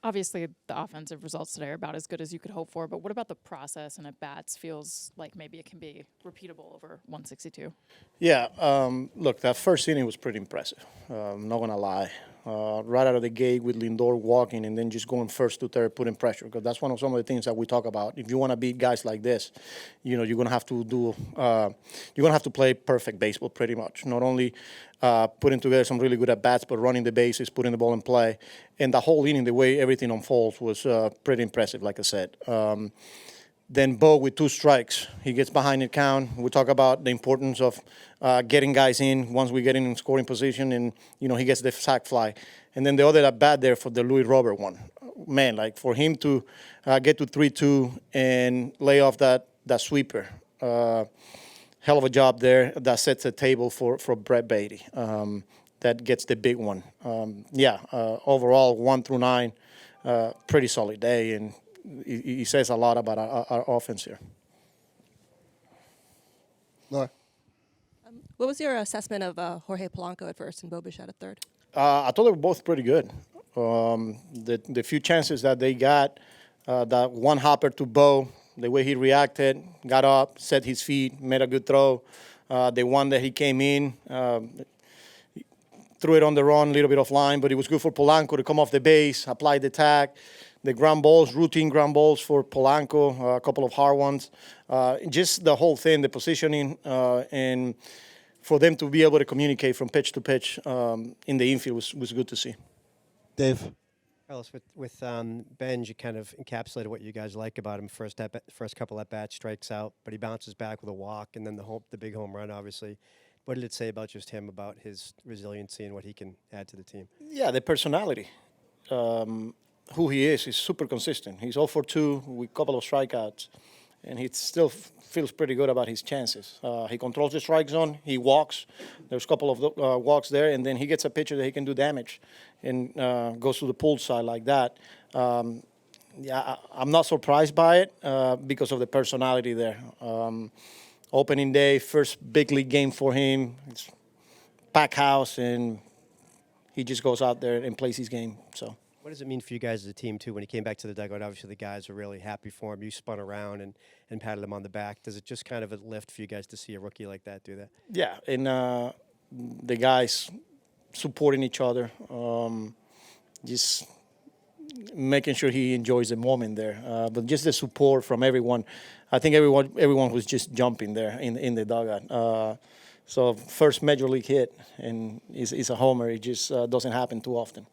Obviously, the offensive results today are about as good as you could hope for, but what about the process and at bats feels like maybe it can be repeatable over 162? Yeah, look, that first inning was pretty impressive. Not gonna lie. Right out of the gate with Lindor walking and then just going first to third, putting pressure, because that's one of some of the things that we talk about. If you want to beat guys like this, you're gonna have to you're gonna have to play perfect baseball pretty much. Not only putting together some really good at bats, but running the bases, putting the ball in play, and the whole inning, the way everything unfolds was pretty impressive. Like I said. Then Bo with 2 strikes, he gets behind the count. We talk about the importance of getting guys in once we get in scoring position, and he gets the sac fly. And then the other at bat there for the Louis Robert one, man, like for him to get to 3-2 and lay off that sweeper, hell of a job there. That sets the table for Brett Baty. That gets the big one. Overall 1 through 9, pretty solid day, and he says a lot about our offense here. Laura. What was your assessment of Jorge Polanco at first and Bo Bichette at third? I thought they were both pretty good. The few chances that they got, that one hopper to Bo, the way he reacted, got up, set his feet, made a good throw. The one that he came in, threw it on the run, a little bit offline, but it was good for Polanco to come off the base, apply the tag. The ground balls, routine ground balls for Polanco, a couple of hard ones. Just the whole thing, the positioning, and for them to be able to communicate from pitch to pitch in the infield was good to see. Dave. Carlos, with Benge, you kind of encapsulated what you guys like about him. First couple at bats, strikes out, but he bounces back with a walk, and then the big home run, obviously. What did it say about just him, about his resiliency and what he can add to the team? Yeah, the personality. Who he is, he's super consistent. He's 0 for 2 with a couple of strikeouts, and he still feels pretty good about his chances. He controls the strike zone. He walks. There's a couple of walks there, and then he gets a pitcher that he can do damage and goes to the pull side like that. I'm not surprised by it because of the personality there. Opening day, first big league game for him. It's packed house, and he just goes out there and plays his game. So. What does it mean for you guys as a team, too, when he came back to the dugout? Obviously, the guys were really happy for him. You spun around and patted him on the back. Does it just kind of a lift for you guys to see a rookie like that do that? Yeah, and the guys supporting each other, just making sure he enjoys the moment there. But just the support from everyone. I think everyone was just jumping there in the dugout. So first major league hit, and it's a homer. It just doesn't happen too often.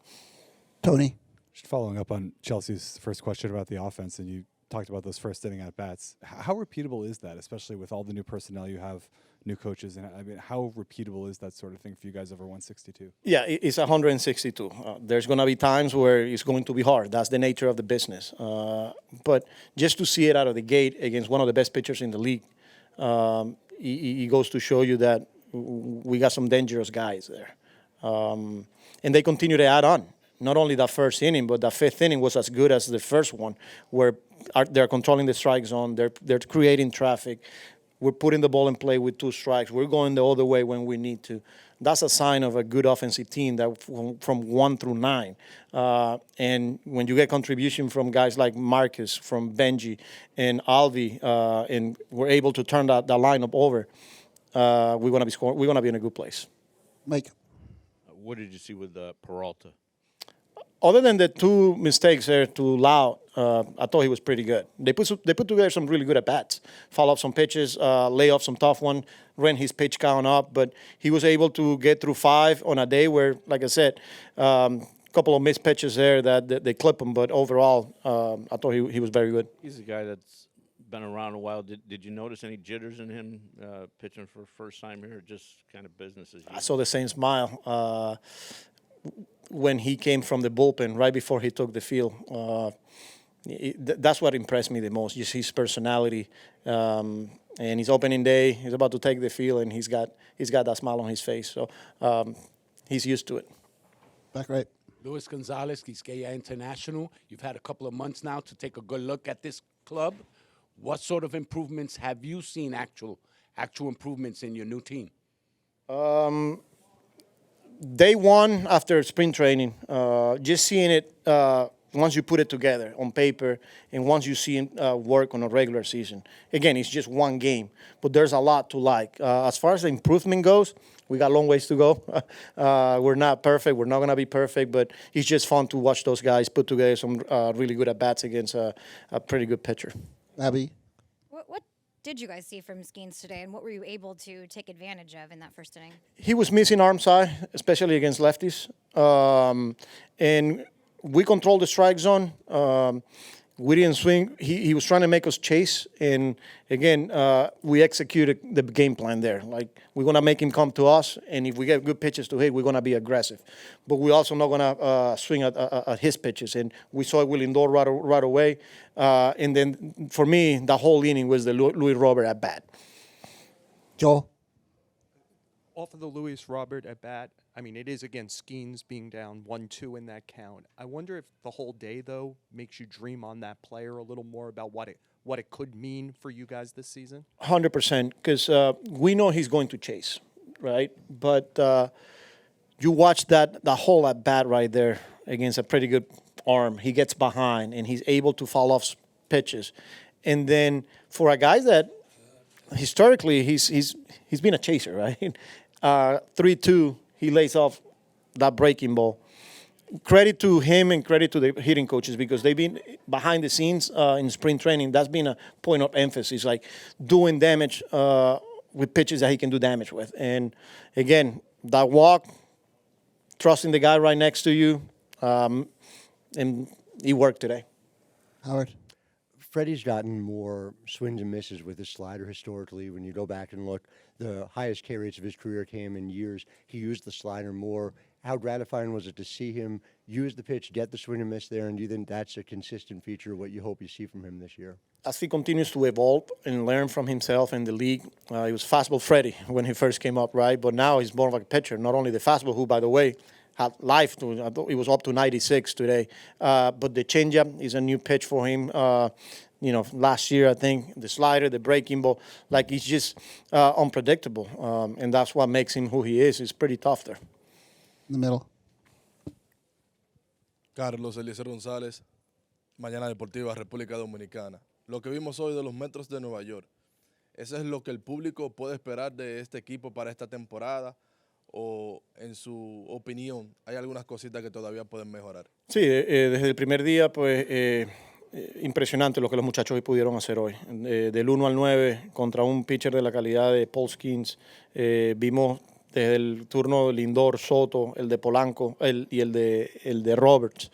Tony. Just following up on Chelsea's first question about the offense, and you talked about those first inning at bats. How repeatable is that, especially with all the new personnel you have, new coaches, and I mean, how repeatable is that sort of thing for you guys over 162? Yeah, it's 162. There's going to be times where it's going to be hard. That's the nature of the business. But just to see it out of the gate against one of the best pitchers in the league, it goes to show you that we got some dangerous guys there. And they continue to add on. Not only that first inning, but the fifth inning was as good as the first one, where they're controlling the strike zone, they're creating traffic. We're putting the ball in play with 2 strikes. We're going the other way when we need to. That's a sign of a good offensive team that from 1 through 9. And when you get contribution from guys like Marcus, from Benge, and Alvi, and we're able to turn that lineup over, we're going to be scoring. We're going to be in a good place. Mike. What did you see with Peralta? Other than the 2 mistakes there to Lau, I thought he was pretty good. They put together some really good at-bats. Foul off some pitches, lay off some tough one, ran his pitch count up, but he was able to get through 5 on a day where, like I said, a couple of missed pitches there that they clip him, but overall, I thought he was very good. He's a guy that's been around a while. Did you notice any jitters in him pitching for first time here, or just kind of business as usual? I saw the same smile when he came from the bullpen right before he took the field. That's what impressed me the most, just his personality. And his opening day, he's about to take the field, and he's got that smile on his face. So he's used to it. Back right. Luis Gonzalez, Quisqueya International. You've had a couple of months now to take a good look at this club. What sort of improvements have you seen, actual improvements in your new team? Day one after spring training, just seeing it once you put it together on paper and once you see it work on a regular season. Again, it's just one game, but there's a lot to like. As far as the improvement goes, we got a long ways to go. We're not perfect. We're not going to be perfect, but it's just fun to watch those guys put together some really good at-bats against a pretty good pitcher. Abby. What did you guys see from Skeens today, and what were you able to take advantage of in that first inning? He was missing arm side, especially against lefties. And we controlled the strike zone. We didn't swing. He was trying to make us chase. And again, we executed the game plan there. Like, we're going to make him come to us. And if we get good pitches to hit, we're going to be aggressive. But we're also not going to swing at his pitches. And we saw it with Lindor right away. And then for me, the whole inning was the Louis Robert at bat. Joel. Off of the Luis Robert at bat, I mean, it is against Skeens being down 1-2 in that count. I wonder if the whole day, though, makes you dream on that player a little more about what it could mean for you guys this season? 100%, because we know he's going to chase, right? But you watch the whole at bat right there against a pretty good arm. He gets behind and he's able to foul off pitches. And then for a guy that historically he's been a chaser, right? 3-2, he lays off that breaking ball. Credit to him and credit to the hitting coaches, because they've been behind the scenes in spring training. That's been a point of emphasis, like doing damage with pitches that he can do damage with. And again, that walk, trusting the guy right next to you, and he worked today. Howard. Freddie's gotten more swings and misses with his slider historically. When you go back and look, the highest K rates of his career came in years he used the slider more. How gratifying was it to see him use the pitch, get the swing and miss there, and do you think that's a consistent feature of what you hope you see from him this year? As he continues to evolve and learn from himself and the league, he was fastball Freddie when he first came up, right? But now he's more of a pitcher, not only the fastball, who, by the way, had life to, I thought it was up to 96 today. But the changeup is a new pitch for him. Last year, I think, the slider, the breaking ball, like, he's just unpredictable. And that's what makes him who he is. He's pretty tough there. In the middle. Carlos Eliezer González, Mañana Deportiva, República Dominicana. Lo que vimos hoy de los Metros de Nueva York, ¿eso es lo que el público puede esperar de este equipo para esta temporada? ¿O, en su opinión, hay algunas cositas que todavía pueden mejorar? Sí, desde el primer día, pues, impresionante lo que los muchachos hoy pudieron hacer hoy. Del 1 al 9 contra un pitcher de la calidad de Paul Skeens. Vimos desde el turno de Lindor, Soto, el de Polanco y el de Roberts.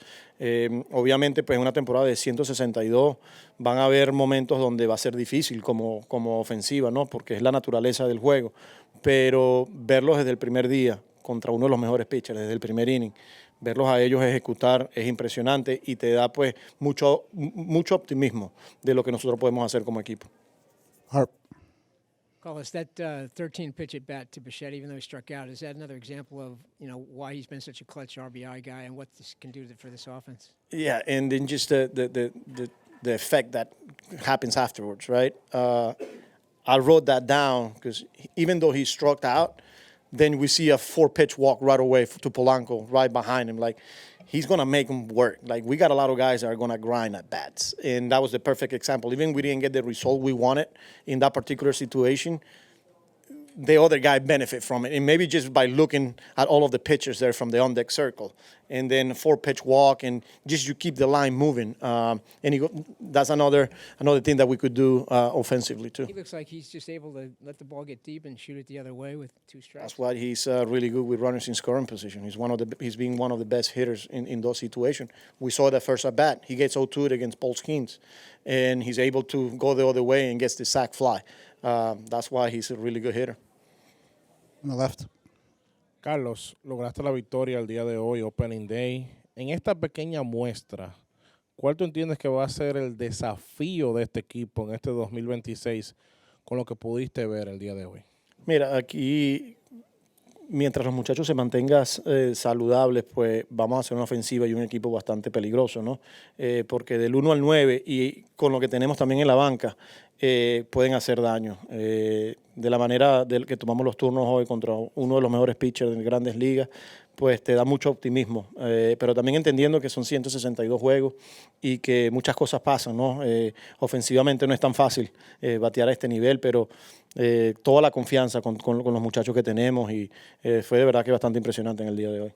Obviamente, pues, en una temporada de 162 van a haber momentos donde va a ser difícil como ofensiva, ¿no? Porque es la naturaleza del juego. Pero verlos desde el primer día contra uno de los mejores pitchers, desde el primer inning, verlos a ellos ejecutar es impresionante y te da, pues, mucho optimismo de lo que nosotros podemos hacer como equipo. Harp. Carlos, that 13 pitch at bat to Bichette, even though he struck out, is that another example of why he's been such a clutch RBI guy and what this can do for this offense? Yeah, and then just the effect that happens afterwards, right? I wrote that down because even though he struck out, then we see a 4-pitch walk right away to Polanco right behind him. Like, he's going to make him work. Like, we got a lot of guys that are going to grind at bats. And that was the perfect example. Even we didn't get the result we wanted in that particular situation, the other guy benefit from it. And maybe just by looking at all of the pitchers there from the on-deck circle. And then a 4-pitch walk, and just you keep the line moving. That's another thing that we could do offensively, too. He looks like he's just able to let the ball get deep and shoot it the other way with 2 strikes. That's why he's really good with runners in scoring position. He's been one of the best hitters in those situations. We saw that first at bat. He gets 0-2 against Paul Skeens, and he's able to go the other way and gets the sac fly. That's why he's a really good hitter. On the left. Carlos, lograste la victoria el día de hoy, Opening Day. En esta pequeña muestra, ¿cuál tú entiendes que va a ser el desafío de este equipo en este 2026 con lo que pudiste ver el día de hoy? Mira, aquí, mientras los muchachos se mantengan saludables, pues vamos a hacer una ofensiva y un equipo bastante peligroso, ¿no? Porque del 1 al 9 y con lo que tenemos también en la banca, pueden hacer daño. De la manera que tomamos los turnos hoy contra uno de los mejores pitchers de grandes ligas, pues te da mucho optimismo. Pero también entendiendo que son 162 juegos y que muchas cosas pasan, ¿no? Ofensivamente no es tan fácil batear a este nivel, pero toda la confianza con los muchachos que tenemos y fue de verdad que bastante impresionante en el día de hoy.